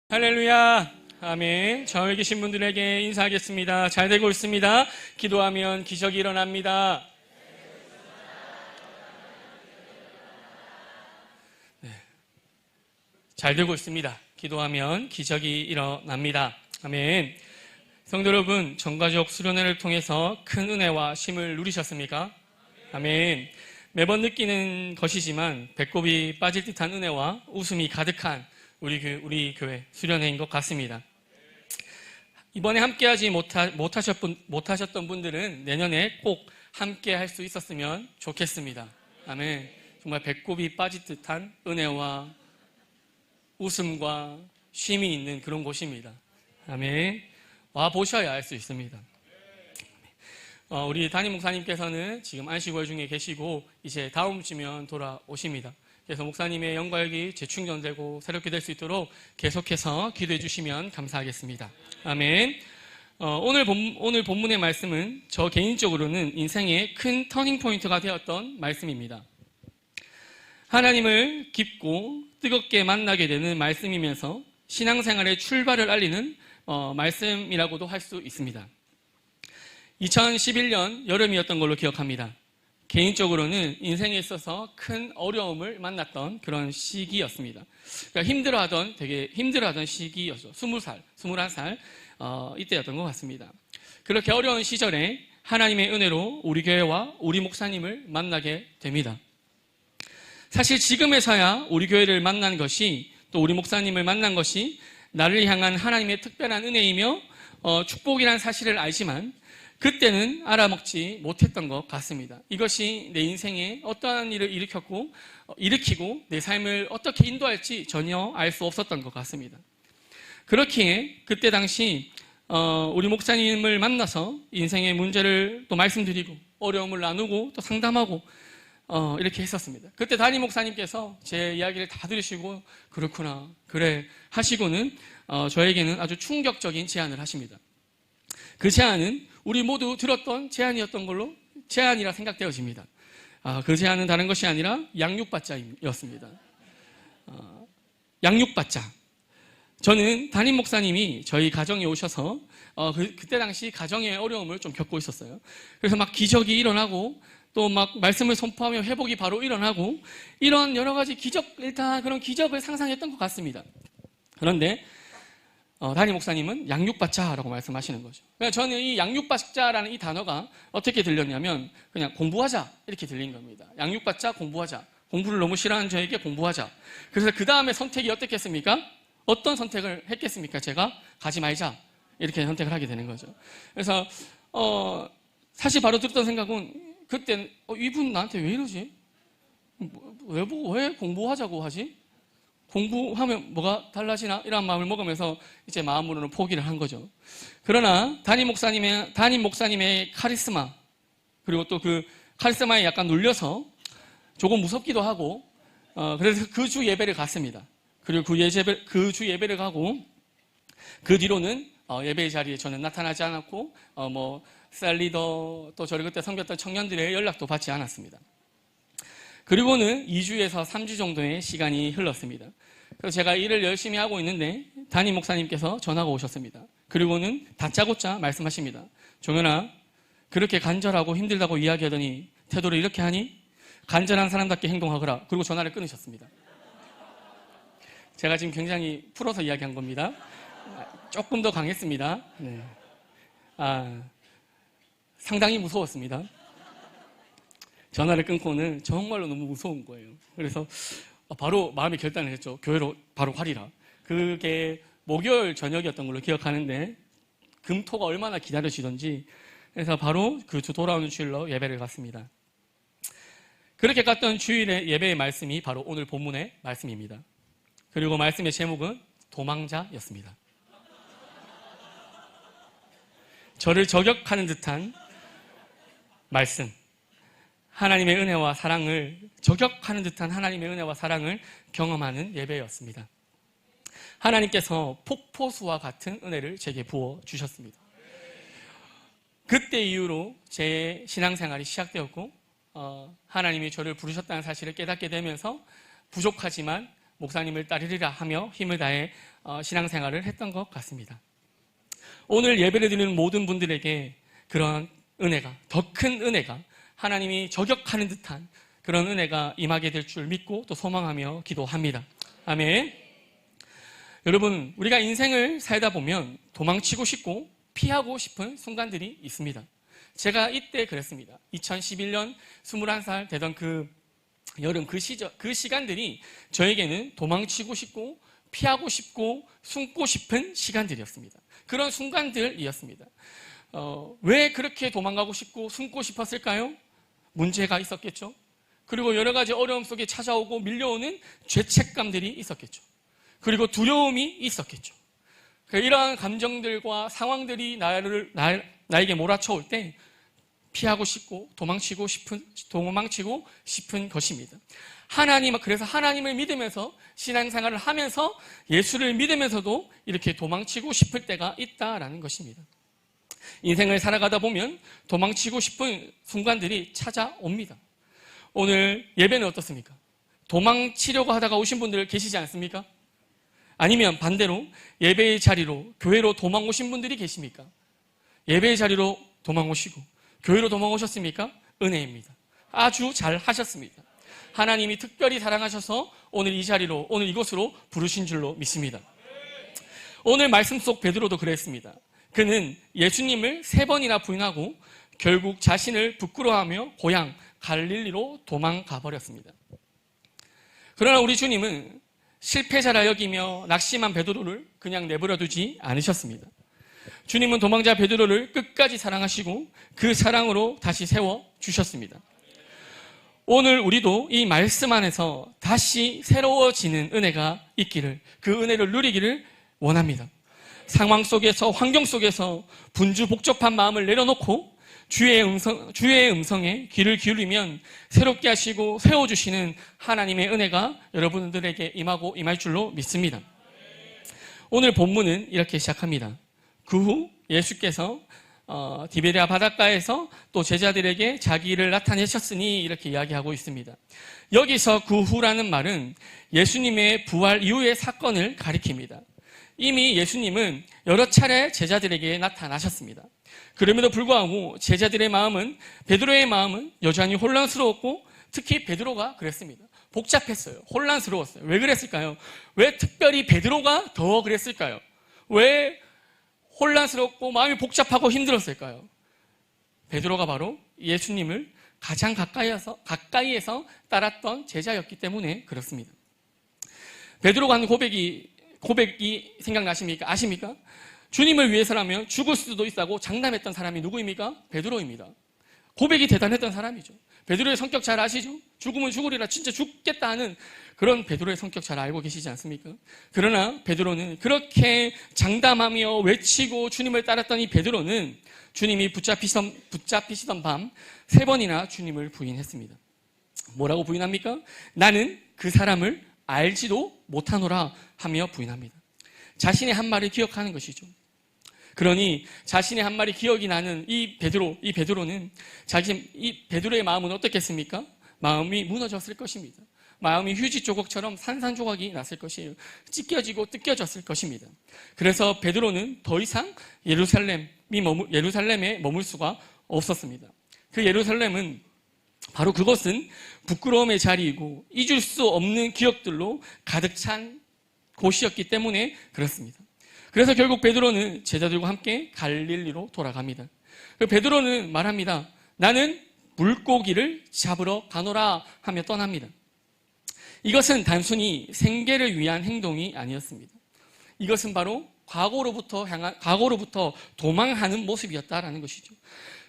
할렐루야. 아멘. 좌우에 계신 분들에게 인사하겠습니다. 잘 되고 있습니다. 기도하면 기적이 일어납니다. 네. 잘 되고 있습니다. 기도하면 기적이 일어납니다. 아멘. 성도 여러분, 전가족 수련회를 통해서 큰 은혜와 쉼을 누리셨습니까? 아멘. 매번 느끼는 것이지만 배꼽이 빠질 듯한 은혜와 웃음이 가득한 우리 교회 수련회인 것 같습니다. 이번에 함께하지 못하셨던 분들은 내년에 꼭 함께 할 수 있었으면 좋겠습니다. 아멘. 정말 배꼽이 빠질 듯한 은혜와 웃음과 쉼이 있는 그런 곳입니다. 아멘. 와 보셔야 알 수 있습니다. 우리 담임 목사님께서는 지금 안식월 중에 계시고 이제 다음 주면 돌아오십니다. 그래서 목사님의 영광이 재충전되고 새롭게 될 수 있도록 계속해서 기도해 주시면 감사하겠습니다. 아멘. 오늘 본문의 말씀은 저 개인적으로는 인생의 큰 터닝포인트가 되었던 말씀입니다. 하나님을 깊고 뜨겁게 만나게 되는 말씀이면서 신앙생활의 출발을 알리는 말씀이라고도 할 수 있습니다. 2011년 여름이었던 걸로 기억합니다. 개인적으로는 인생에 있어서 큰 어려움을 만났던 그런 시기였습니다. 그러니까 되게 힘들어하던 시기였죠. 20살, 21살 이때였던 것 같습니다. 그렇게 어려운 시절에 하나님의 은혜로 우리 교회와 우리 목사님을 만나게 됩니다. 사실 지금에서야 우리 교회를 만난 것이 또 우리 목사님을 만난 것이 나를 향한 하나님의 특별한 은혜이며 축복이라는 사실을 알지만 그때는 알아먹지 못했던 것 같습니다. 이것이 내 인생에 어떠한 일을 일으키고 내 삶을 어떻게 인도할지 전혀 알 수 없었던 것 같습니다. 그렇기에 그때 당시 우리 목사님을 만나서 인생의 문제를 또 말씀드리고 어려움을 나누고 또 상담하고 이렇게 했었습니다. 그때 담임 목사님께서 제 이야기를 다 들으시고 그렇구나 그래 하시고는 저에게는 아주 충격적인 제안을 하십니다. 그 제안은 우리 모두 들었던 제안이라 생각되어집니다. 그 제안은 다른 것이 아니라 양육받자였습니다. 양육받자. 저는 담임 목사님이 저희 가정에 오셔서 그때 당시 가정의 어려움을 좀 겪고 있었어요. 그래서 막 기적이 일어나고 또 막 말씀을 선포하며 회복이 바로 일어나고 이런 여러 가지 그런 기적을 상상했던 것 같습니다. 그런데 담임 목사님은 양육받자라고 말씀하시는 거죠. 그러니까 저는 이 양육받자라는 이 단어가 어떻게 들렸냐면 그냥 공부하자 이렇게 들린 겁니다. 양육받자, 공부하자. 공부를 너무 싫어하는 저에게 공부하자. 그래서 그 다음에 선택이 어떻겠습니까? 어떤 선택을 했겠습니까? 제가 가지 말자 이렇게 선택을 하게 되는 거죠. 그래서 사실 바로 들었던 생각은 그때 이분 나한테 왜 이러지? 왜 공부하자고 하지? 공부하면 뭐가 달라지나? 이런 마음을 먹으면서 이제 마음으로는 포기를 한 거죠. 그러나 담임 목사님의 카리스마 그리고 또 그 카리스마에 약간 눌려서 조금 무섭기도 하고 그래서 그 주 예배를 갔습니다. 그리고 그 주 예배를 가고 그 뒤로는 예배의 자리에 저는 나타나지 않았고 셀리더 또 저를 그때 섬겼던 청년들의 연락도 받지 않았습니다. 그리고는 2주에서 3주 정도의 시간이 흘렀습니다. 그래서 제가 일을 열심히 하고 있는데 담임 목사님께서 전화가 오셨습니다. 그리고는 다짜고짜 말씀하십니다. 종현아, 그렇게 간절하고 힘들다고 이야기하더니 태도를 이렇게 하니? 간절한 사람답게 행동하거라. 그리고 전화를 끊으셨습니다. 제가 지금 굉장히 풀어서 이야기한 겁니다. 조금 더 강했습니다. 네. 상당히 무서웠습니다. 전화를 끊고는 정말로 너무 무서운 거예요. 그래서 바로 마음의 결단을 했죠. 교회로 바로 가리라. 그게 목요일 저녁이었던 걸로 기억하는데 금토가 얼마나 기다려지던지 그래서 바로 그 주 돌아오는 주일로 예배를 갔습니다. 그렇게 갔던 주일의 예배의 말씀이 바로 오늘 본문의 말씀입니다. 그리고 말씀의 제목은 도망자였습니다. 저를 저격하는 듯한 말씀. 하나님의 은혜와 사랑을 저격하는 듯한 하나님의 은혜와 사랑을 경험하는 예배였습니다. 하나님께서 폭포수와 같은 은혜를 제게 부어주셨습니다. 그때 이후로 제 신앙생활이 시작되었고 하나님이 저를 부르셨다는 사실을 깨닫게 되면서 부족하지만 목사님을 따르리라 하며 힘을 다해 신앙생활을 했던 것 같습니다. 오늘 예배를 드리는 모든 분들에게 그런 은혜가, 더 큰 은혜가, 하나님이 저격하는 듯한 그런 은혜가 임하게 될 줄 믿고 또 소망하며 기도합니다. 아멘. 여러분, 우리가 인생을 살다 보면 도망치고 싶고 피하고 싶은 순간들이 있습니다. 제가 이때 그랬습니다. 2011년 21살 되던 그 여름, 그 시간들이 저에게는 도망치고 싶고 피하고 싶고 숨고 싶은 시간들이었습니다. 그런 순간들이었습니다. 왜 그렇게 도망가고 싶고 숨고 싶었을까요? 문제가 있었겠죠. 그리고 여러 가지 어려움 속에 찾아오고 밀려오는 죄책감들이 있었겠죠. 그리고 두려움이 있었겠죠. 이러한 감정들과 상황들이 나에게 몰아쳐올 때 피하고 싶고 도망치고 싶은 것입니다. 그래서 하나님을 믿으면서 신앙생활을 하면서 예수를 믿으면서도 이렇게 도망치고 싶을 때가 있다라는 것입니다. 인생을 살아가다 보면 도망치고 싶은 순간들이 찾아옵니다. 오늘 예배는 어떻습니까? 도망치려고 하다가 오신 분들 계시지 않습니까? 아니면 반대로 예배의 자리로, 교회로 도망오신 분들이 계십니까? 예배의 자리로 도망오시고 교회로 도망오셨습니까? 은혜입니다. 아주 잘 하셨습니다. 하나님이 특별히 사랑하셔서 오늘 이 자리로, 오늘 이곳으로 부르신 줄로 믿습니다. 오늘 말씀 속 베드로도 그랬습니다. 그는 예수님을 3번이나 부인하고 결국 자신을 부끄러워하며 고향 갈릴리로 도망가 버렸습니다. 그러나 우리 주님은 실패자라 여기며 낙심한 베드로를 그냥 내버려 두지 않으셨습니다. 주님은 도망자 베드로를 끝까지 사랑하시고 그 사랑으로 다시 세워주셨습니다. 오늘 우리도 이 말씀 안에서 다시 새로워지는 은혜가 있기를, 그 은혜를 누리기를 원합니다. 상황 속에서, 환경 속에서 분주복잡한 마음을 내려놓고 주의 음성에 귀를 기울이면 새롭게 하시고 세워주시는 하나님의 은혜가 여러분들에게 임할 줄로 믿습니다. 오늘 본문은 이렇게 시작합니다. 그 후 예수께서 디베랴 바닷가에서 또 제자들에게 자기를 나타내셨으니 이렇게 이야기하고 있습니다. 여기서 그 후라는 말은 예수님의 부활 이후의 사건을 가리킵니다. 이미 예수님은 여러 차례 제자들에게 나타나셨습니다. 그럼에도 불구하고 제자들의 마음은, 베드로의 마음은 여전히 혼란스러웠고 특히 베드로가 그랬습니다. 복잡했어요. 혼란스러웠어요. 왜 그랬을까요? 왜 특별히 베드로가 더 그랬을까요? 왜 혼란스럽고 마음이 복잡하고 힘들었을까요? 베드로가 바로 예수님을 가장 가까이에서 따랐던 제자였기 때문에 그렇습니다. 베드로가 한 고백이 생각나십니까? 아십니까? 주님을 위해서라면 죽을 수도 있다고 장담했던 사람이 누구입니까? 베드로입니다. 고백이 대단했던 사람이죠. 베드로의 성격 잘 아시죠? 죽으면 죽으리라, 진짜 죽겠다 하는 그런 베드로의 성격 잘 알고 계시지 않습니까? 그러나 베드로는 그렇게 장담하며 외치고 주님을 따랐던 이 베드로는 주님이 붙잡히시던 밤 3번이나 주님을 부인했습니다. 뭐라고 부인합니까? 나는 그 사람을 알지도 못하노라 하며 부인합니다. 자신의 한 말을 기억하는 것이죠. 그러니 자신의 한 말이 기억이 나는 이 베드로는 이 베드로의 마음은 어떻겠습니까? 마음이 무너졌을 것입니다. 마음이 휴지 조각처럼 산산조각이 났을 것이에요. 찢겨지고 뜯겨졌을 것입니다. 그래서 베드로는 더 이상 예루살렘에 머물 수가 없었습니다. 그 예루살렘은 바로 그것은 부끄러움의 자리이고 잊을 수 없는 기억들로 가득 찬 곳이었기 때문에 그렇습니다. 그래서 결국 베드로는 제자들과 함께 갈릴리로 돌아갑니다. 베드로는 말합니다. 나는 물고기를 잡으러 가노라 하며 떠납니다. 이것은 단순히 생계를 위한 행동이 아니었습니다. 이것은 바로 과거로부터 도망하는 모습이었다라는 것이죠.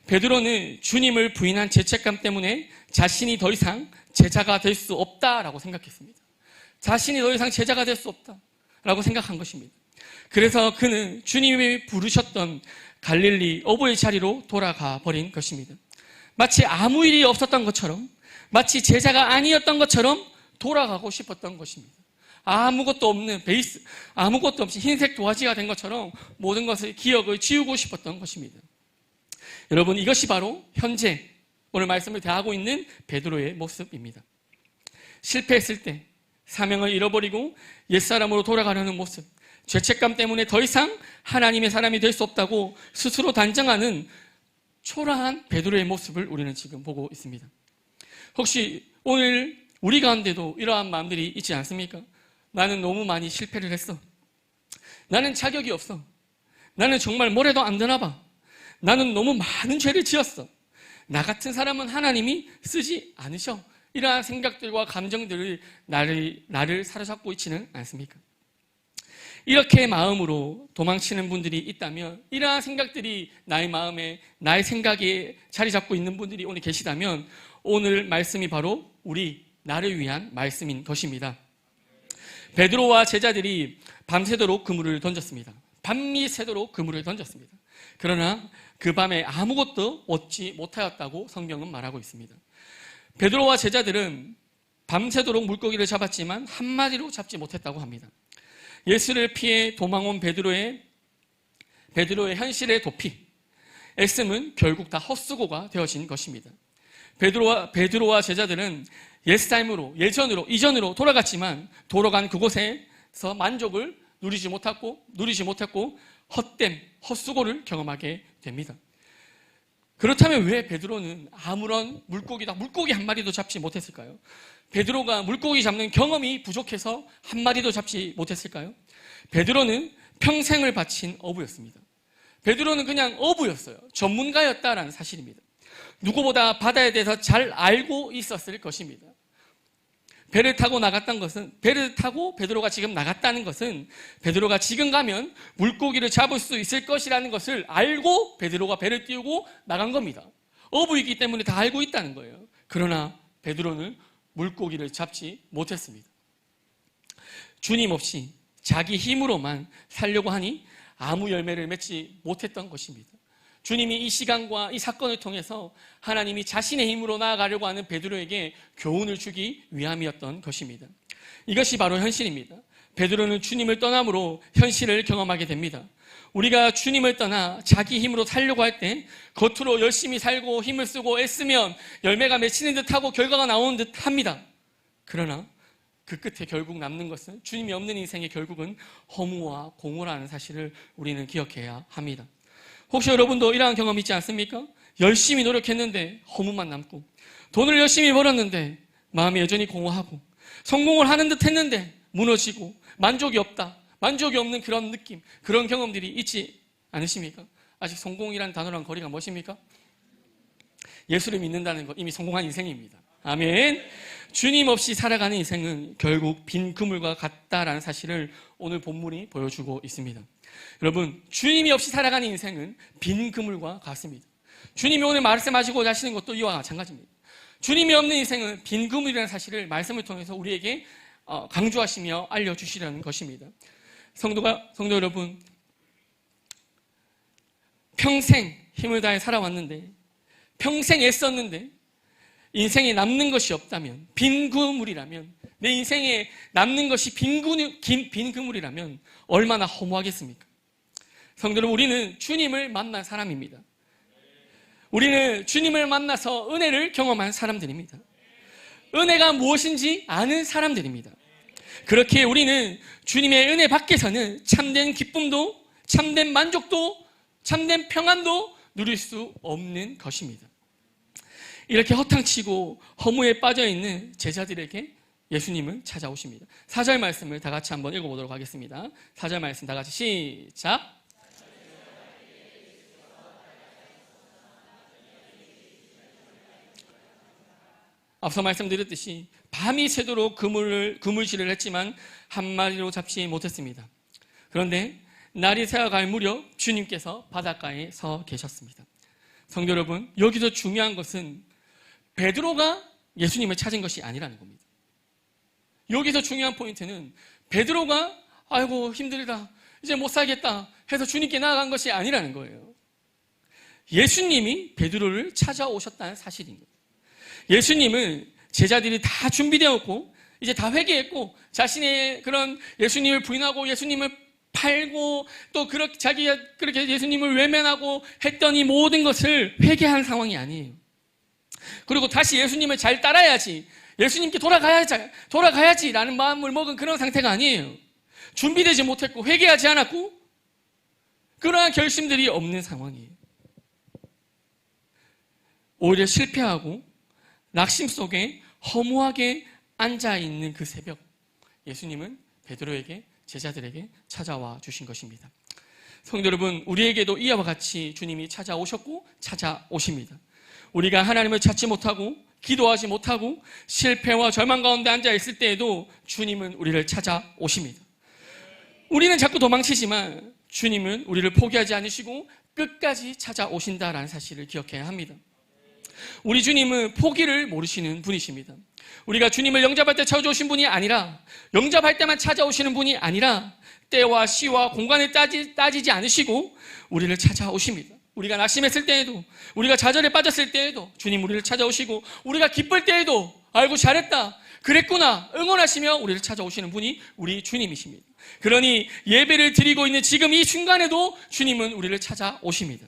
베드로는 주님을 부인한 죄책감 때문에 자신이 더 이상 제자가 될 수 없다라고 생각했습니다. 자신이 더 이상 제자가 될 수 없다라고 생각한 것입니다. 그래서 그는 주님이 부르셨던 갈릴리 어부의 자리로 돌아가 버린 것입니다. 마치 아무 일이 없었던 것처럼, 마치 제자가 아니었던 것처럼 돌아가고 싶었던 것입니다. 아무것도 없이 흰색 도화지가 된 것처럼 모든 것을 기억을 지우고 싶었던 것입니다. 여러분, 이것이 바로 현재 오늘 말씀을 대하고 있는 베드로의 모습입니다. 실패했을 때 사명을 잃어버리고 옛사람으로 돌아가려는 모습, 죄책감 때문에 더 이상 하나님의 사람이 될 수 없다고 스스로 단정하는 초라한 베드로의 모습을 우리는 지금 보고 있습니다. 혹시 오늘 우리 가운데도 이러한 마음들이 있지 않습니까? 나는 너무 많이 실패를 했어. 나는 자격이 없어. 나는 정말 뭐래도 안 되나 봐. 나는 너무 많은 죄를 지었어. 나 같은 사람은 하나님이 쓰지 않으셔. 이러한 생각들과 감정들을 나를 사로잡고 있지는 않습니까? 이렇게 마음으로 도망치는 분들이 있다면, 이러한 생각들이 나의 마음에, 나의 생각에 자리 잡고 있는 분들이 오늘 계시다면, 오늘 말씀이 바로 나를 위한 말씀인 것입니다. 베드로와 제자들이 밤새도록 그물을 던졌습니다. 밤이 새도록 그물을 던졌습니다. 그러나 그 밤에 아무것도 얻지 못하였다고 성경은 말하고 있습니다. 베드로와 제자들은 밤새도록 물고기를 잡았지만 한 마리로 잡지 못했다고 합니다. 예수를 피해 도망온 베드로의 현실의 도피, 애씀은 결국 다 헛수고가 되어진 것입니다. 베드로와 제자들은 이전으로 돌아갔지만 돌아간 그곳에서 만족을 누리지 못했고 헛됨, 헛수고를 경험하게 됩니다. 그렇다면 왜 베드로는 아무런 물고기 한 마리도 잡지 못했을까요? 베드로가 물고기 잡는 경험이 부족해서 한 마리도 잡지 못했을까요? 베드로는 평생을 바친 어부였습니다. 베드로는 그냥 어부였어요. 전문가였다라는 사실입니다. 누구보다 바다에 대해서 잘 알고 있었을 것입니다. 배를 타고 베드로가 지금 나갔다는 것은 베드로가 지금 가면 물고기를 잡을 수 있을 것이라는 것을 알고 베드로가 배를 띄우고 나간 겁니다. 어부이기 때문에 다 알고 있다는 거예요. 그러나 베드로는 물고기를 잡지 못했습니다. 주님 없이 자기 힘으로만 살려고 하니 아무 열매를 맺지 못했던 것입니다. 주님이 이 시간과 이 사건을 통해서 하나님이 자신의 힘으로 나아가려고 하는 베드로에게 교훈을 주기 위함이었던 것입니다. 이것이 바로 현실입니다. 베드로는 주님을 떠남으로 현실을 경험하게 됩니다. 우리가 주님을 떠나 자기 힘으로 살려고 할 때 겉으로 열심히 살고 힘을 쓰고 애쓰면 열매가 맺히는 듯하고 결과가 나오는 듯합니다. 그러나 그 끝에 결국 남는 것은 주님이 없는 인생의 결국은 허무와 공허라는 사실을 우리는 기억해야 합니다. 혹시 여러분도 이러한 경험 있지 않습니까? 열심히 노력했는데 허무만 남고, 돈을 열심히 벌었는데 마음이 여전히 공허하고, 성공을 하는 듯 했는데 무너지고 만족이 없다, 만족이 없는 그런 느낌, 그런 경험들이 있지 않으십니까? 아직 성공이라는 단어랑 거리가 멋입니까? 예수를 믿는다는 것, 이미 성공한 인생입니다. 아멘. 주님 없이 살아가는 인생은 결국 빈 그물과 같다라는 사실을 오늘 본문이 보여주고 있습니다. 여러분, 주님이 없이 살아가는 인생은 빈 그물과 같습니다. 주님이 오늘 말씀하시고 하시는 것도 이와 마찬가지입니다. 주님이 없는 인생은 빈 그물이라는 사실을 말씀을 통해서 우리에게 강조하시며 알려주시려는 것입니다. 성도 여러분, 평생 힘을 다해 살아왔는데, 평생 애썼는데 인생에 남는 것이 없다면, 빈 그물이라면, 내 인생에 남는 것이 빈 그물이라면 얼마나 허무하겠습니까? 성도 여러분, 우리는 주님을 만난 사람입니다. 우리는 주님을 만나서 은혜를 경험한 사람들입니다. 은혜가 무엇인지 아는 사람들입니다. 그렇게 우리는 주님의 은혜 밖에서는 참된 기쁨도, 참된 만족도, 참된 평안도 누릴 수 없는 것입니다. 이렇게 허탕치고 허무에 빠져있는 제자들에게 예수님은 찾아오십니다. 4절 말씀을 다 같이 한번 읽어보도록 하겠습니다. 4절 말씀 다 같이 시작. 앞서 말씀드렸듯이 밤이 새도록 그물질을 했지만 한 마리로 잡지 못했습니다. 그런데 날이 새어갈 무렵 주님께서 바닷가에 서 계셨습니다. 성도 여러분, 여기서 중요한 것은 베드로가 예수님을 찾은 것이 아니라는 겁니다. 여기서 중요한 포인트는 베드로가 아이고 힘들다, 이제 못 살겠다 해서 주님께 나아간 것이 아니라는 거예요. 예수님이 베드로를 찾아오셨다는 사실입니다. 예수님은 제자들이 다 준비되었고 이제 다 회개했고 자신의 그런 예수님을 부인하고 예수님을 팔고 또 그렇게 자기가 그렇게 예수님을 외면하고 했던 이 모든 것을 회개한 상황이 아니에요. 그리고 다시 예수님을 잘 따라야지, 예수님께 돌아가야지라는 마음을 먹은 그런 상태가 아니에요. 준비되지 못했고 회개하지 않았고 그러한 결심들이 없는 상황이에요. 오히려 실패하고 낙심 속에 허무하게 앉아있는 그 새벽, 예수님은 베드로에게, 제자들에게 찾아와 주신 것입니다. 성도 여러분, 우리에게도 이와 같이 주님이 찾아오셨고 찾아오십니다. 우리가 하나님을 찾지 못하고 기도하지 못하고 실패와 절망 가운데 앉아있을 때에도 주님은 우리를 찾아오십니다. 우리는 자꾸 도망치지만 주님은 우리를 포기하지 않으시고 끝까지 찾아오신다라는 사실을 기억해야 합니다. 우리 주님은 포기를 모르시는 분이십니다. 우리가 주님을 영접할 때 찾아오신 분이 아니라, 영접할 때만 찾아오시는 분이 아니라 때와 시와 공간을 따지지 않으시고 우리를 찾아오십니다. 우리가 낙심했을 때에도, 우리가 좌절에 빠졌을 때에도 주님 우리를 찾아오시고, 우리가 기쁠 때에도 아이고 잘했다, 그랬구나 응원하시며 우리를 찾아오시는 분이 우리 주님이십니다. 그러니 예배를 드리고 있는 지금 이 순간에도 주님은 우리를 찾아오십니다.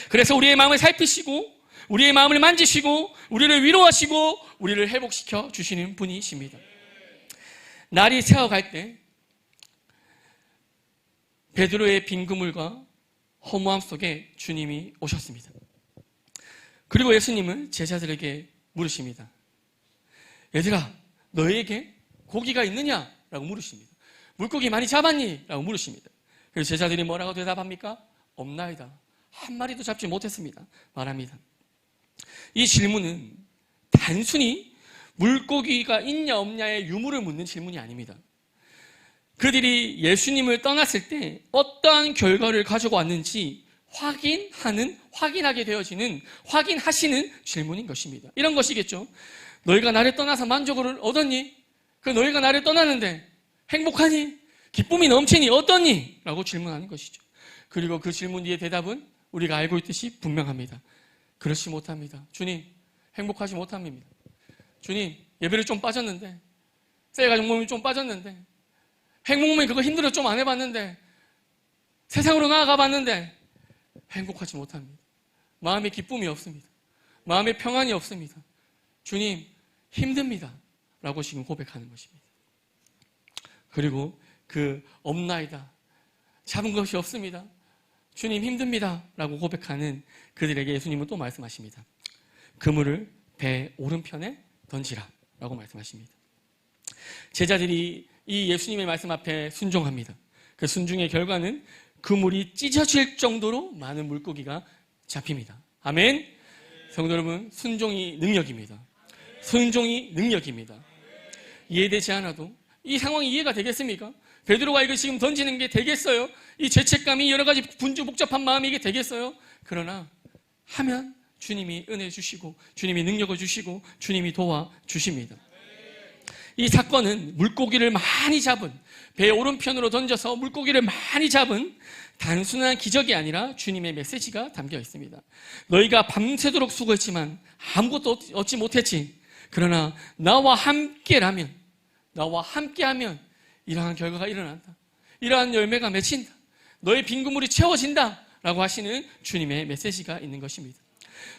그래서 우리의 마음을 살피시고 우리의 마음을 만지시고 우리를 위로하시고 우리를 회복시켜 주시는 분이십니다. 날이 새어갈 때 베드로의 빈 그물과 허무함 속에 주님이 오셨습니다. 그리고 예수님은 제자들에게 물으십니다. 얘들아, 너희에게 고기가 있느냐? 라고 물으십니다. 물고기 많이 잡았니? 라고 물으십니다. 그래서 제자들이 뭐라고 대답합니까? 없나이다. 한 마리도 잡지 못했습니다. 말합니다. 이 질문은 단순히 물고기가 있냐 없냐의 유무를 묻는 질문이 아닙니다. 그들이 예수님을 떠났을 때 어떠한 결과를 가지고 왔는지 확인하게 되어지는, 확인하시는 질문인 것입니다. 이런 것이겠죠. 너희가 나를 떠나서 만족을 얻었니? 그 너희가 나를 떠나는데 행복하니? 기쁨이 넘치니? 어떠니? 라고 질문하는 것이죠. 그리고 그 질문 뒤의 대답은 우리가 알고 있듯이 분명합니다. 그렇지 못합니다. 주님, 행복하지 못합니다. 주님, 예배를 좀 빠졌는데, 셀가 종목이 좀 빠졌는데, 행복맨 그거 힘들어 좀 안 해봤는데, 세상으로 나아가 봤는데 행복하지 못합니다. 마음에 기쁨이 없습니다. 마음에 평안이 없습니다. 주님, 힘듭니다. 라고 지금 고백하는 것입니다. 그리고 그 없나이다, 잡은 것이 없습니다, 주님 힘듭니다 라고 고백하는 그들에게 예수님은 또 말씀하십니다. 그물을 배 오른편에 던지라 라고 말씀하십니다. 제자들이 이 예수님의 말씀 앞에 순종합니다. 그 순종의 결과는 그물이 찢어질 정도로 많은 물고기가 잡힙니다. 아멘. 성도 여러분, 순종이 능력입니다. 순종이 능력입니다. 이해되지 않아도 이 상황이 이해가 되겠습니까? 베드로가 이거 지금 던지는 게 되겠어요? 이 죄책감이 여러 가지 복잡한 마음이 이게 되겠어요? 그러나 하면 주님이 은혜 주시고 주님이 능력을 주시고 주님이 도와주십니다. 이 사건은 물고기를 많이 잡은, 배 오른편으로 던져서 물고기를 많이 잡은 단순한 기적이 아니라 주님의 메시지가 담겨 있습니다. 너희가 밤새도록 수고했지만 아무것도 얻지 못했지. 그러나 나와 함께라면, 나와 함께하면 이러한 결과가 일어난다. 이러한 열매가 맺힌다. 너의 빈 그물이 채워진다. 라고 하시는 주님의 메시지가 있는 것입니다.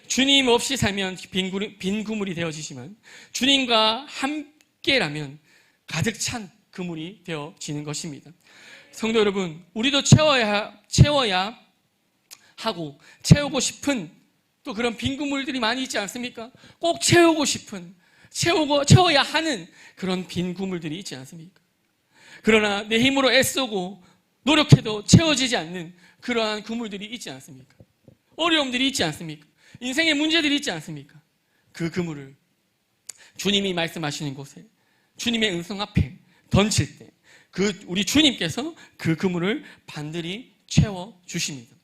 주님 없이 살면 빈 그물이 되어지지만 주님과 함께라면 가득 찬 그물이 되어지는 것입니다. 성도 여러분, 우리도 채워야 하고 채우고 싶은 또 그런 빈 그물들이 많이 있지 않습니까? 꼭 채우고 싶은, 채워야 하는 그런 빈 그물들이 있지 않습니까? 그러나 내 힘으로 애쓰고 노력해도 채워지지 않는 그러한 그물들이 있지 않습니까? 어려움들이 있지 않습니까? 인생의 문제들이 있지 않습니까? 그 그물을 주님이 말씀하시는 곳에, 주님의 음성 앞에 던질 때 우리 주님께서 그 그물을 반드시 채워주십니다.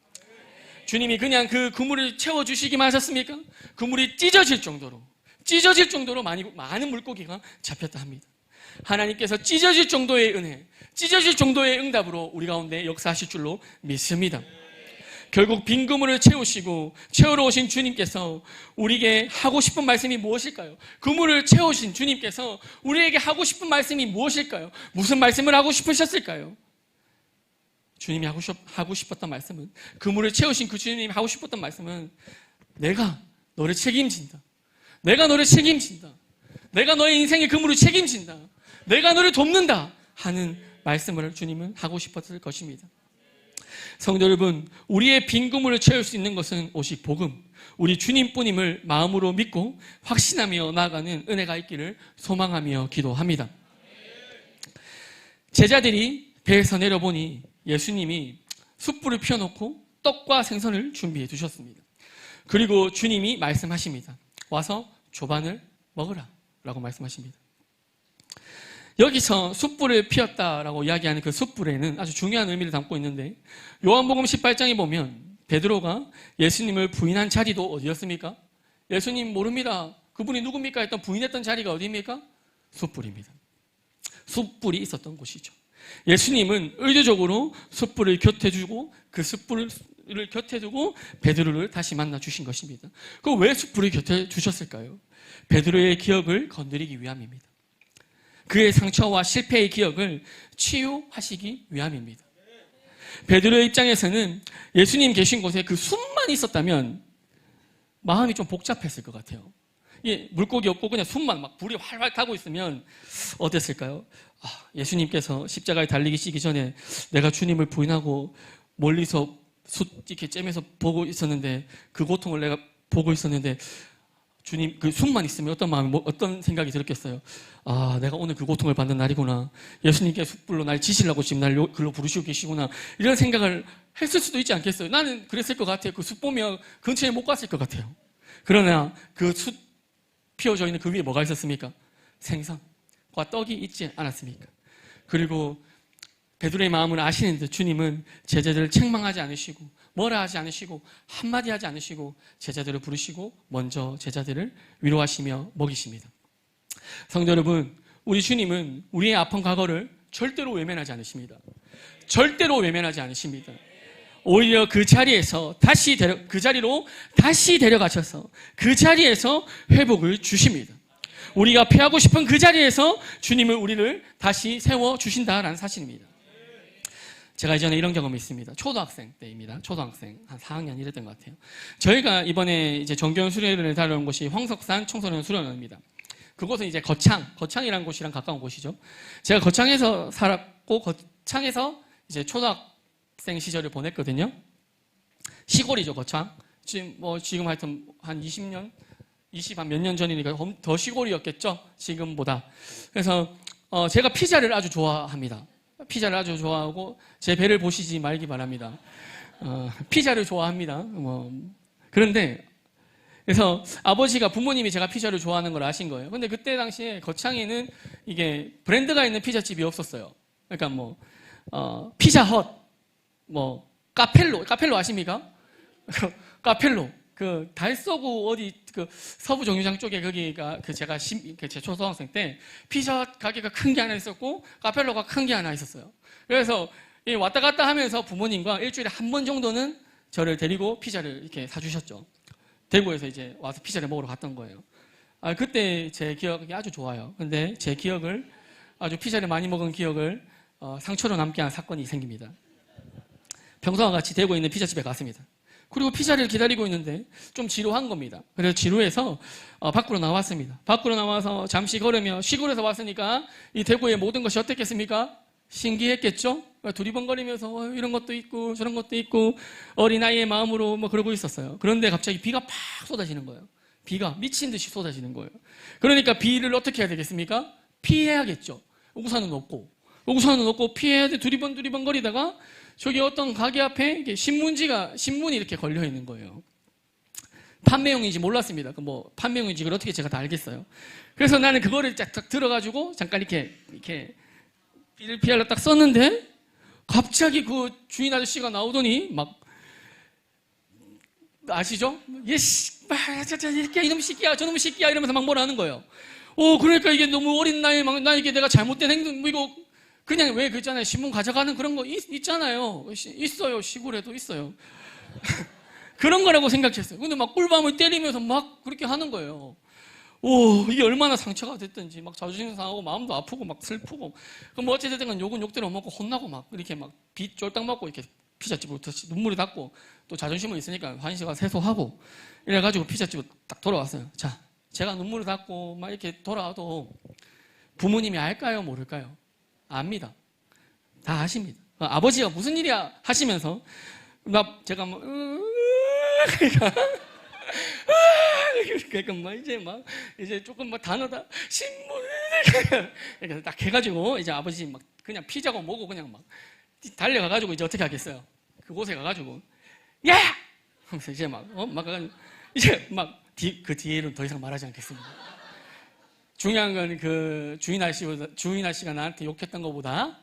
주님이 그냥 그 그물을 채워주시기만 하셨습니까? 그물이 찢어질 정도로 많은 물고기가 잡혔다 합니다. 하나님께서 찢어질 정도의 은혜, 찢어질 정도의 응답으로 우리 가운데 역사하실 줄로 믿습니다. 결국 빈 그물을 채우시고 채우러 오신 주님께서 우리에게 하고 싶은 말씀이 무엇일까요? 그물을 채우신 주님께서 우리에게 하고 싶은 말씀이 무엇일까요? 무슨 말씀을 하고 싶으셨을까요? 주님이 하고 싶었던 말씀은, 그물을 채우신 그 주님이 하고 싶었던 말씀은 내가 너를 책임진다. 내가 너를 책임진다. 내가 너의 인생의 그물을 책임진다. 내가 너를 돕는다 하는 말씀을 주님은 하고 싶었을 것입니다. 성도 여러분, 우리의 빈 그물을 채울 수 있는 것은 오직 복음, 우리 주님뿐임을 마음으로 믿고 확신하며 나아가는 은혜가 있기를 소망하며 기도합니다. 제자들이 배에서 내려보니 예수님이 숯불을 피워놓고 떡과 생선을 준비해 두셨습니다. 그리고 주님이 말씀하십니다. 와서 조반을 먹으라 라고 말씀하십니다. 여기서 숯불을 피웠다라고 이야기하는 그 숯불에는 아주 중요한 의미를 담고 있는데, 요한복음 18장에 보면 베드로가 예수님을 부인한 자리도 어디였습니까? 예수님 모릅니다. 그분이 누굽니까? 했던 부인했던 자리가 어디입니까? 숯불입니다. 숯불이 있었던 곳이죠. 예수님은 의도적으로 숯불을 곁에 두고 그 숯불을 곁에 두고 베드로를 다시 만나 주신 것입니다. 그 왜 숯불을 곁에 두셨을까요? 베드로의 기억을 건드리기 위함입니다. 그의 상처와 실패의 기억을 치유하시기 위함입니다. 베드로의 입장에서는 예수님 계신 곳에 그 숯만 있었다면 마음이 좀 복잡했을 것 같아요. 물고기 없고 그냥 숯만 막 불이 활활 타고 있으면 어땠을까요? 예수님께서 십자가에 달리기 전에 내가 주님을 부인하고 멀리서 숯 이렇게 쬐면서 보고 있었는데, 그 고통을 내가 보고 있었는데 주님 그 숯만 있으면 어떤 마음이 어떤 생각이 들었겠어요? 내가 오늘 그 고통을 받는 날이구나. 예수님께 숯불로 날 지시려고 지금 날 글로 부르시고 계시구나. 이런 생각을 했을 수도 있지 않겠어요? 나는 그랬을 것 같아요. 그 숯 보면 근처에 못 갔을 것 같아요. 그러나 그 숯 피워져 있는 그 위에 뭐가 있었습니까? 생선과 떡이 있지 않았습니까? 그리고 베드로의 마음을 아시는 듯 주님은 제자들을 책망하지 않으시고 뭐라 하지 않으시고 한마디 하지 않으시고 제자들을 부르시고 먼저 제자들을 위로하시며 먹이십니다. 성도 여러분, 우리 주님은 우리의 아픈 과거를 절대로 외면하지 않으십니다. 절대로 외면하지 않으십니다. 오히려 그 자리에서 그 자리로 다시 데려가셔서 그 자리에서 회복을 주십니다. 우리가 피하고 싶은 그 자리에서 주님은 우리를 다시 세워주신다라는 사실입니다. 제가 이전에 이런 경험이 있습니다. 초등학생 때입니다. 초등학생 한 4학년 이랬던 것 같아요. 저희가 이번에 이제 정교연 수련회를 다녀온 곳이 황석산 청소년 수련원입니다. 그곳은 이제 거창이라는 곳이랑 가까운 곳이죠. 제가 거창에서 살았고 거창에서 이제 초등학생 시절을 보냈거든요. 시골이죠, 거창. 지금 하여튼 한 20년, 한 몇 년 전이니까 더 시골이었겠죠, 지금보다. 그래서 제가 피자를 아주 좋아합니다. 피자를 아주 좋아하고 제 배를 보시지 말기 바랍니다. 피자를 좋아합니다. 그런데 그래서 아버지가 부모님이 제가 피자를 좋아하는 걸 아신 거예요. 근데 그때 당시에 거창에는 이게 브랜드가 있는 피자집이 없었어요. 그러니까 피자헛, 카펠로 아십니까? 카펠로. 그 달서구 어디 그 서부 정류장 쪽에 거기가 제가 제 초등학생 때 피자 가게가 큰 게 하나 있었고 카펠로가 큰 게 하나 있었어요. 그래서 왔다 갔다 하면서 부모님과 일주일에 한 번 정도는 저를 데리고 피자를 이렇게 사주셨죠. 대구에서 이제 와서 피자를 먹으러 갔던 거예요. 그때 제 기억이 아주 좋아요. 근데 제 기억을 아주 피자를 많이 먹은 기억을 상처로 남게 한 사건이 생깁니다. 평소와 같이 대구에 있는 피자집에 갔습니다. 그리고 피자를 기다리고 있는데 좀 지루한 겁니다. 그래서 지루해서 밖으로 나왔습니다. 밖으로 나와서 잠시 걸으며 시골에서 왔으니까 이 대구의 모든 것이 어땠겠습니까? 신기했겠죠? 두리번거리면서 이런 것도 있고 저런 것도 있고 어린아이의 마음으로 그러고 있었어요. 그런데 갑자기 비가 팍 쏟아지는 거예요. 비가 미친 듯이 쏟아지는 거예요. 그러니까 비를 어떻게 해야 되겠습니까? 피해야겠죠. 우산은 없고 피해야 돼. 두리번거리다가 저기 어떤 가게 앞에 이게 신문이 이렇게 걸려 있는 거예요. 판매용인지 몰랐습니다. 판매용인지 그걸 어떻게 제가 다 알겠어요. 그래서 나는 그거를 딱 들어가지고 잠깐 이렇게 비를 피하려 딱 썼는데 갑자기 그 주인 아저씨가 나오더니 아시죠? 이놈 새끼야, 저놈 새끼야 이러면서 뭐라 하는 거예요. 그러니까 이게 너무 어린 나이에 나 이게 내가 잘못된 행동 이거 그냥 왜 그잖아요. 신문 가져가는 그런 거 있잖아요. 있어요. 시골에도 있어요. 그런 거라고 생각했어요. 근데 꿀밤을 때리면서 그렇게 하는 거예요. 이게 얼마나 상처가 됐든지 막 자존심 상하고 마음도 아프고 막 슬프고 그럼 뭐 어찌됐든 간 욕은 욕대로 먹고 혼나고 막 이렇게 막 비 쫄딱 맞고 이렇게 피자집으로 눈물이 닿고 또 자존심은 있으니까 환시가 세소하고 이래가지고 피자집으로 딱 돌아왔어요. 자, 제가 눈물을 닿고 막 이렇게 돌아와도 부모님이 알까요? 모를까요? 압니다. 다 아십니다. 아버지가 무슨 일이야 하시면서 막 제가 막 그러니까 막 이제 조금 막 단어다 신문 이렇게 딱 해가지고 이제 아버지 막 그냥 피자고 뭐고 그냥 막 달려가가지고 이제 어떻게 하겠어요? 그곳에 가가지고 야! 하면서 이제 막 가가지고 이제 막 그 뒤에는 더 이상 말하지 않겠습니다. 중요한 건 그 주인 아씨가 나한테 욕했던 것보다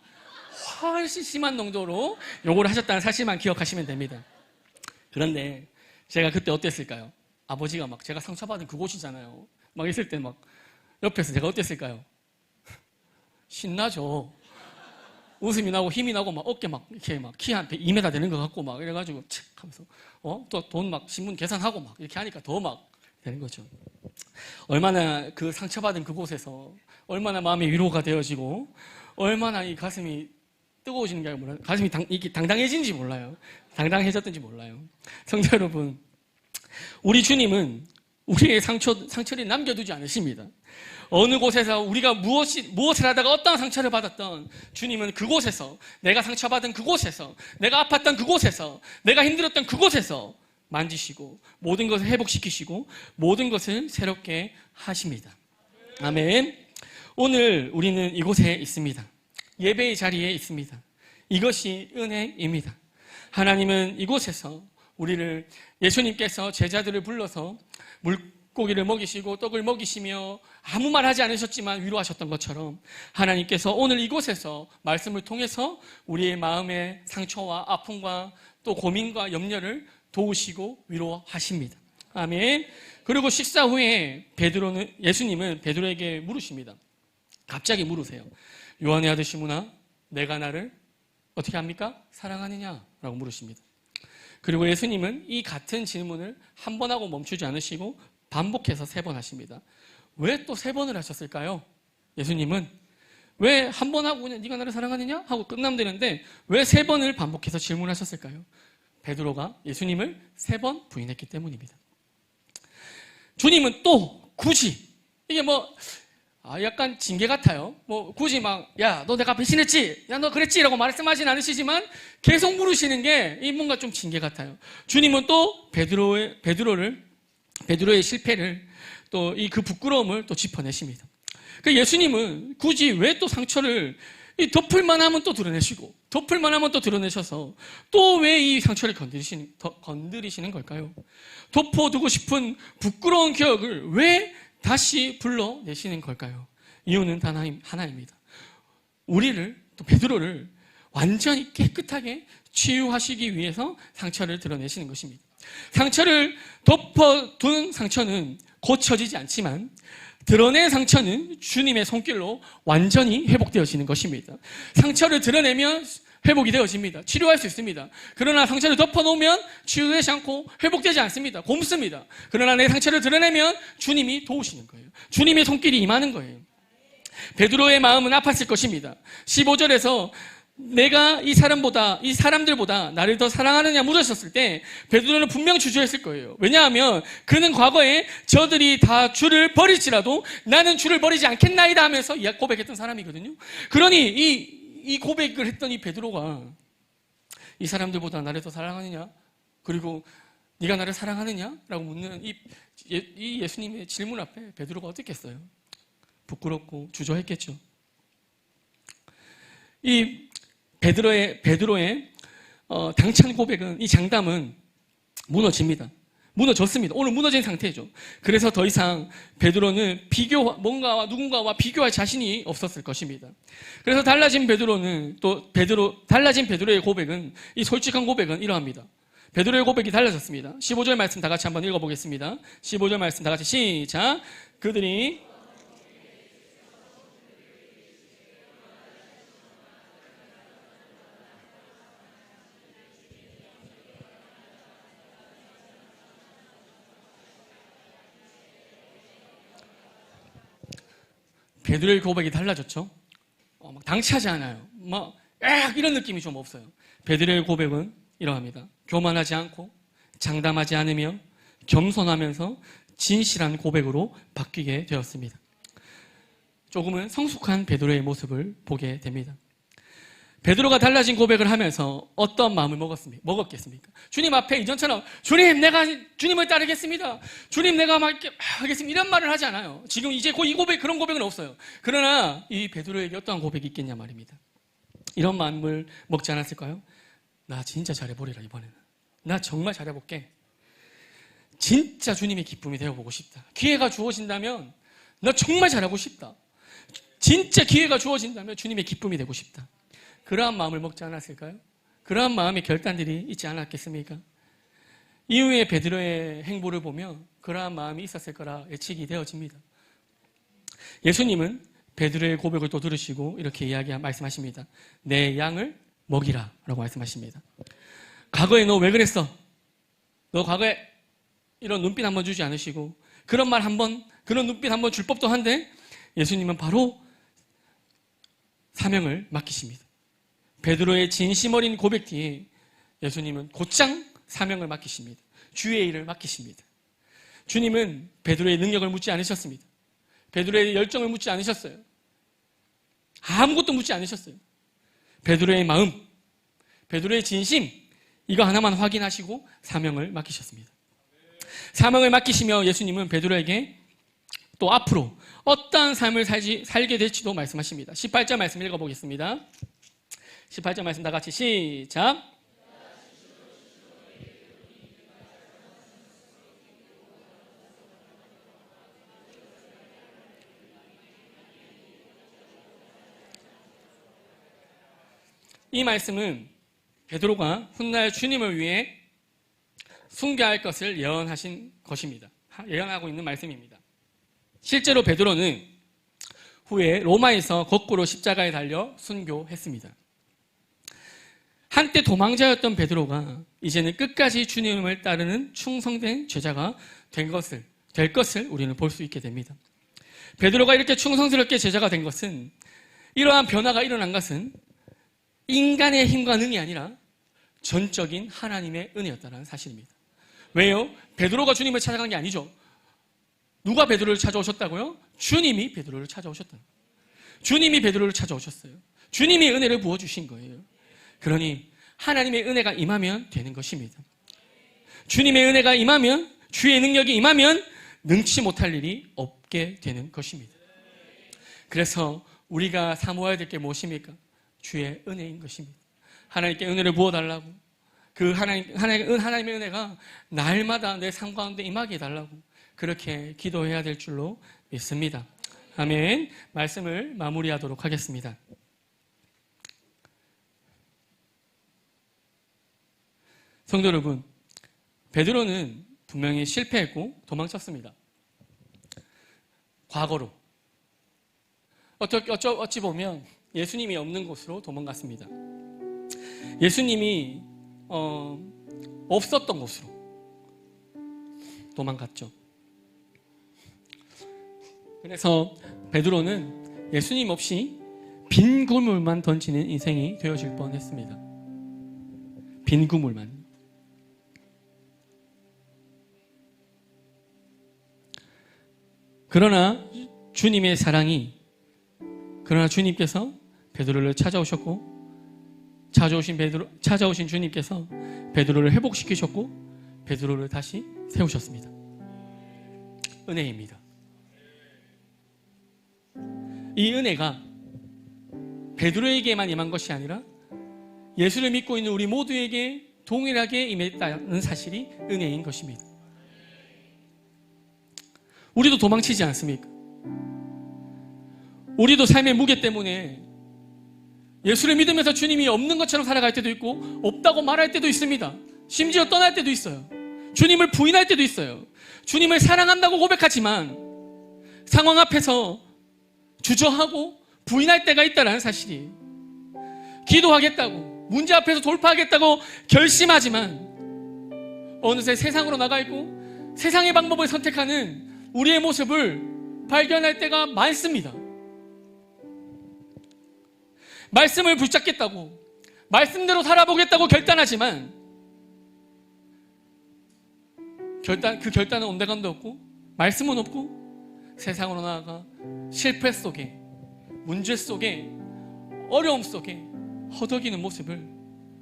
훨씬 심한 농도로 욕을 하셨다는 사실만 기억하시면 됩니다. 그런데 제가 그때 어땠을까요? 아버지가 막 제가 상처받은 그곳이잖아요. 막 있을 때 막 옆에서 제가 어땠을까요? 신나죠. 웃음이 나고 힘이 나고 막 어깨 막 이렇게 막 키 한 2m 되는 것 같고 막 이래가지고 칙 하면서 또 돈 막 신문 계산하고 막 이렇게 하니까 더 막 되는 거죠. 얼마나 그 상처받은 그곳에서 얼마나 마음이 위로가 되어지고 얼마나 이 가슴이 뜨거워지는지 몰라요. 가슴이 이게 당당해진지 몰라요. 당당해졌든지 몰라요. 성도 여러분, 우리 주님은 우리의 상처를 남겨두지 않으십니다. 어느 곳에서 우리가 무엇을 하다가 어떤 상처를 받았던 주님은 그곳에서 내가 상처받은 그곳에서 내가 아팠던 그곳에서 내가 힘들었던 그곳에서 만지시고 모든 것을 회복시키시고 모든 것을 새롭게 하십니다. 아멘. 오늘 우리는 이곳에 있습니다. 예배의 자리에 있습니다. 이것이 은혜입니다. 하나님은 이곳에서 우리를 예수님께서 제자들을 불러서 물고기를 먹이시고 떡을 먹이시며 아무 말 하지 않으셨지만 위로하셨던 것처럼 하나님께서 오늘 이곳에서 말씀을 통해서 우리의 마음의 상처와 아픔과 또 고민과 염려를 도우시고 위로하십니다. 아멘. 그리고 식사 후에 예수님은 베드로에게 물으십니다. 갑자기 물으세요. 요한의 아들 시몬아, 내가 나를 어떻게 합니까? 사랑하느냐? 라고 물으십니다. 그리고 예수님은 이 같은 질문을 한 번 하고 멈추지 않으시고 반복해서 3번 하십니다. 왜 또 3번을 하셨을까요? 예수님은 왜 한 번 하고 그냥 네가 나를 사랑하느냐? 하고 끝나면 되는데 왜 3번을 반복해서 질문하셨을까요? 베드로가 예수님을 3번 부인했기 때문입니다. 주님은 또 굳이 이게 약간 징계 같아요. 굳이 야, 너 내가 배신했지? 야, 너 그랬지? 라고 말씀하진 않으시지만 계속 물으시는 게 뭔가 좀 징계 같아요. 주님은 또 베드로의 실패를 또 그 부끄러움을 또 짚어내십니다. 예수님은 굳이 왜 또 상처를 덮을만 하면 또 드러내시고 덮을만 하면 또 드러내셔서 또 왜 이 상처를 건드리시는 걸까요? 덮어두고 싶은 부끄러운 기억을 왜 다시 불러내시는 걸까요? 이유는 단 하나입니다. 우리를 또 베드로를 완전히 깨끗하게 치유하시기 위해서 상처를 드러내시는 것입니다. 상처를 덮어둔 상처는 고쳐지지 않지만 드러낸 상처는 주님의 손길로 완전히 회복되어지는 것입니다. 상처를 드러내면 회복이 되어집니다. 치료할 수 있습니다. 그러나 상처를 덮어놓으면 치유되지 않고 회복되지 않습니다. 곪습니다. 그러나 내 상처를 드러내면 주님이 도우시는 거예요. 주님의 손길이 임하는 거예요. 베드로의 마음은 아팠을 것입니다. 15절에서 내가 이 사람들보다 나를 더 사랑하느냐 물으셨을 때 베드로는 분명 주저했을 거예요. 왜냐하면 그는 과거에 저들이 다 주를 버릴지라도 나는 주를 버리지 않겠나이다 하면서 고백했던 사람이거든요. 그러니 이 고백을 했던 이 베드로가 이 사람들보다 나를 더 사랑하느냐? 그리고 네가 나를 사랑하느냐? 라고 묻는 이 예수님의 질문 앞에 베드로가 어떻게 했어요? 부끄럽고 주저했겠죠. 이 베드로의 당찬 고백은, 이 장담은 무너졌습니다. 오늘 무너진 상태죠. 그래서 더 이상 베드로는 누군가와 비교할 자신이 없었을 것입니다. 그래서 달라진 베드로의 고백은, 이 솔직한 고백은 이러합니다. 베드로의 고백이 달라졌습니다. 15절 말씀 다 같이 한번 읽어보겠습니다. 15절 말씀 다 같이 시작. 그들이 베드로의 고백이 달라졌죠. 막 당치하지 않아요. 이런 느낌이 좀 없어요. 베드로의 고백은 이러합니다. 교만하지 않고 장담하지 않으며 겸손하면서 진실한 고백으로 바뀌게 되었습니다. 조금은 성숙한 베드로의 모습을 보게 됩니다. 베드로가 달라진 고백을 하면서 어떤 마음을 먹었겠습니까? 주님 앞에 이전처럼 주님 내가 주님을 따르겠습니다. 주님 내가 막 이렇게 하겠습니다. 이런 말을 하지 않아요. 지금 이제 이 고백 그런 고백은 없어요. 그러나 이 베드로에게 어떠한 고백이 있겠냐 말입니다. 이런 마음을 먹지 않았을까요? 나 진짜 잘해보리라 이번에는. 나 정말 잘해볼게. 진짜 주님의 기쁨이 되어보고 싶다. 기회가 주어진다면 나 정말 잘하고 싶다. 진짜 기회가 주어진다면 주님의 기쁨이 되고 싶다. 그러한 마음을 먹지 않았을까요? 그러한 마음의 결단들이 있지 않았겠습니까? 이후에 베드로의 행보를 보면 그러한 마음이 있었을 거라 예측이 되어집니다. 예수님은 베드로의 고백을 또 들으시고 이렇게 말씀하십니다. 내 양을 먹이라 라고 말씀하십니다. 과거에 너 왜 그랬어? 너 과거에 이런 눈빛 한번 주지 않으시고 그런 눈빛 한번 줄 법도 한데 예수님은 바로 사명을 맡기십니다. 베드로의 진심 어린 고백 뒤에 예수님은 곧장 사명을 맡기십니다. 주의 일을 맡기십니다. 주님은 베드로의 능력을 묻지 않으셨습니다. 베드로의 열정을 묻지 않으셨어요. 아무것도 묻지 않으셨어요. 베드로의 마음, 베드로의 진심, 이거 하나만 확인하시고 사명을 맡기셨습니다. 사명을 맡기시며 예수님은 베드로에게 또 앞으로 어떠한 삶을 살게 될지도 말씀하십니다. 18절 말씀 읽어보겠습니다. 18절 말씀 다 같이 시작. 이 말씀은 베드로가 훗날 주님을 위해 순교할 것을 예언하신 것입니다. 예언하고 있는 말씀입니다. 실제로 베드로는 후에 로마에서 거꾸로 십자가에 달려 순교했습니다. 한때 도망자였던 베드로가 이제는 끝까지 주님을 따르는 충성된 제자가 될 것을 우리는 볼 수 있게 됩니다. 베드로가 이렇게 충성스럽게 제자가 된 것은, 이러한 변화가 일어난 것은 인간의 힘과 능이 아니라 전적인 하나님의 은혜였다는 사실입니다. 왜요? 베드로가 주님을 찾아간 게 아니죠. 누가 베드로를 찾아오셨다고요? 주님이 베드로를 찾아오셨다. 주님이 베드로를 찾아오셨어요. 주님이 은혜를 부어주신 거예요. 그러니 하나님의 은혜가 임하면 되는 것입니다. 주님의 은혜가 임하면, 주의 능력이 임하면 능치 못할 일이 없게 되는 것입니다. 그래서 우리가 사모해야 될 게 무엇입니까? 주의 은혜인 것입니다. 하나님께 은혜를 부어달라고, 그 하나님의 은혜가 날마다 내 삶 가운데 임하게 해달라고 그렇게 기도해야 될 줄로 믿습니다. 아멘. 말씀을 마무리하도록 하겠습니다. 성도 여러분, 베드로는 분명히 실패했고 도망쳤습니다. 과거로. 어찌 보면 예수님이 없는 곳으로 도망갔습니다. 예수님이 없었던 곳으로 도망갔죠. 그래서 베드로는 예수님 없이 빈 그물만 던지는 인생이 되어질 뻔했습니다. 빈 그물만. 그러나 주님께서 베드로를 찾아오셨고, 찾아오신 주님께서 베드로를 회복시키셨고 베드로를 다시 세우셨습니다. 은혜입니다. 이 은혜가 베드로에게만 임한 것이 아니라 예수를 믿고 있는 우리 모두에게 동일하게 임했다는 사실이 은혜인 것입니다. 우리도 도망치지 않습니까? 우리도 삶의 무게 때문에 예수를 믿으면서 주님이 없는 것처럼 살아갈 때도 있고 없다고 말할 때도 있습니다. 심지어 떠날 때도 있어요. 주님을 부인할 때도 있어요. 주님을 사랑한다고 고백하지만 상황 앞에서 주저하고 부인할 때가 있다는 사실이, 기도하겠다고, 문제 앞에서 돌파하겠다고 결심하지만 어느새 세상으로 나가 있고 세상의 방법을 선택하는 우리의 모습을 발견할 때가 많습니다. 말씀을 붙잡겠다고, 말씀대로 살아보겠다고 결단하지만 그 결단은 온데간도 없고 말씀은 없고 세상으로 나아가 실패 속에, 문제 속에, 어려움 속에 허덕이는 모습을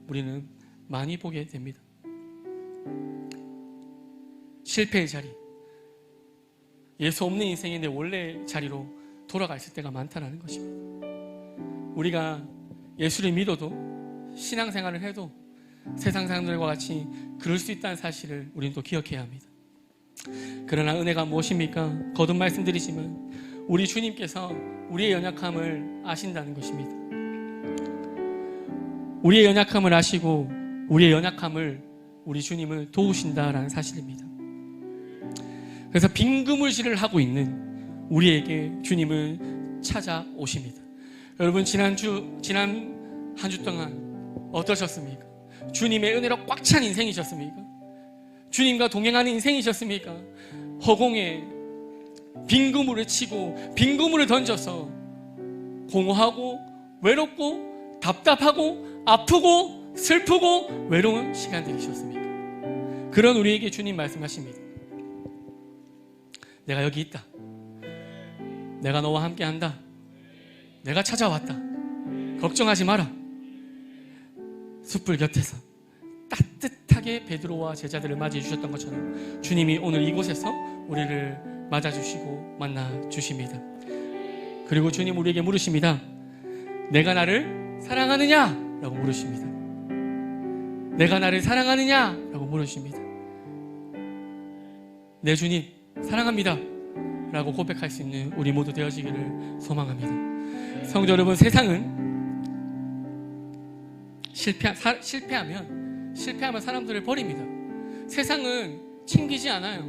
우리는 많이 보게 됩니다. 실패의 자리, 예수 없는 인생이 내 원래 자리로 돌아가 있을 때가 많다는 것입니다. 우리가 예수를 믿어도, 신앙생활을 해도 세상 사람들과 같이 그럴 수 있다는 사실을 우리는 또 기억해야 합니다. 그러나 은혜가 무엇입니까? 거듭 말씀드리지만 우리 주님께서 우리의 연약함을 아신다는 것입니다. 우리의 연약함을 아시고 우리의 연약함을 우리 주님을 도우신다라는 사실입니다. 그래서 빈그물질을 하고 있는 우리에게 주님은 찾아오십니다. 여러분, 지난 한 주 동안 어떠셨습니까? 주님의 은혜로 꽉 찬 인생이셨습니까? 주님과 동행하는 인생이셨습니까? 허공에 빈그물을 치고 빈그물을 던져서 공허하고 외롭고 답답하고 아프고 슬프고 외로운 시간들이셨습니까? 그런 우리에게 주님 말씀하십니다. 내가 여기 있다. 내가 너와 함께 한다. 내가 찾아왔다. 걱정하지 마라. 숯불 곁에서 따뜻하게 베드로와 제자들을 맞이해 주셨던 것처럼 주님이 오늘 이곳에서 우리를 맞아주시고 만나주십니다. 그리고 주님 우리에게 물으십니다. 내가 나를 사랑하느냐? 라고 물으십니다. 내가 나를 사랑하느냐? 라고 물으십니다. 내 주님 사랑합니다 라고 고백할 수 있는 우리 모두 되어지기를 소망합니다. 성도 여러분, 세상은 실패하면 사람들을 버립니다. 세상은 챙기지 않아요.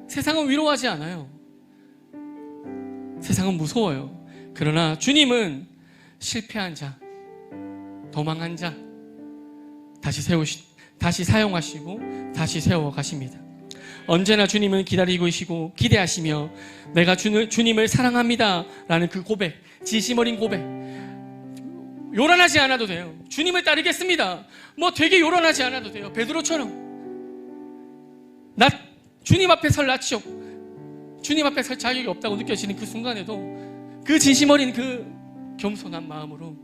세상은 위로하지 않아요. 세상은 무서워요. 그러나 주님은 실패한 자, 도망한 자 다시 사용하시고 다시 세워가십니다. 언제나 주님은 기다리고 계시고 기대하시며 내가 주님을 사랑합니다 라는 그 고백, 진심 어린 고백, 요란하지 않아도 돼요. 주님을 따르겠습니다. 뭐 되게 요란하지 않아도 돼요. 베드로처럼 나 주님 앞에 설 낯이 없고 주님 앞에 설 자격이 없다고 느껴지는 그 순간에도 그 진심 어린 그 겸손한 마음으로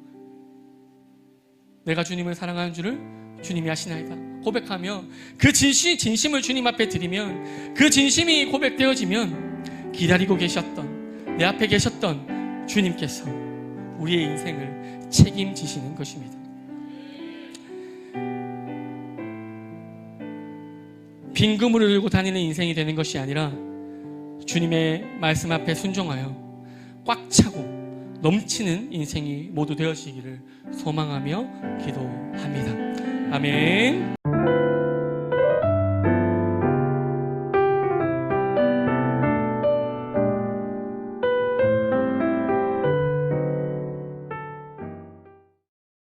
내가 주님을 사랑하는 줄을 주님이 아시나이다 고백하며 그 진심을 주님 앞에 드리면, 그 진심이 고백되어지면 기다리고 계셨던, 내 앞에 계셨던 주님께서 우리의 인생을 책임지시는 것입니다. 빈 그물을 들고 다니는 인생이 되는 것이 아니라 주님의 말씀 앞에 순종하여 꽉 차고 넘치는 인생이 모두 되어지기를 소망하며 기도합니다. 아멘.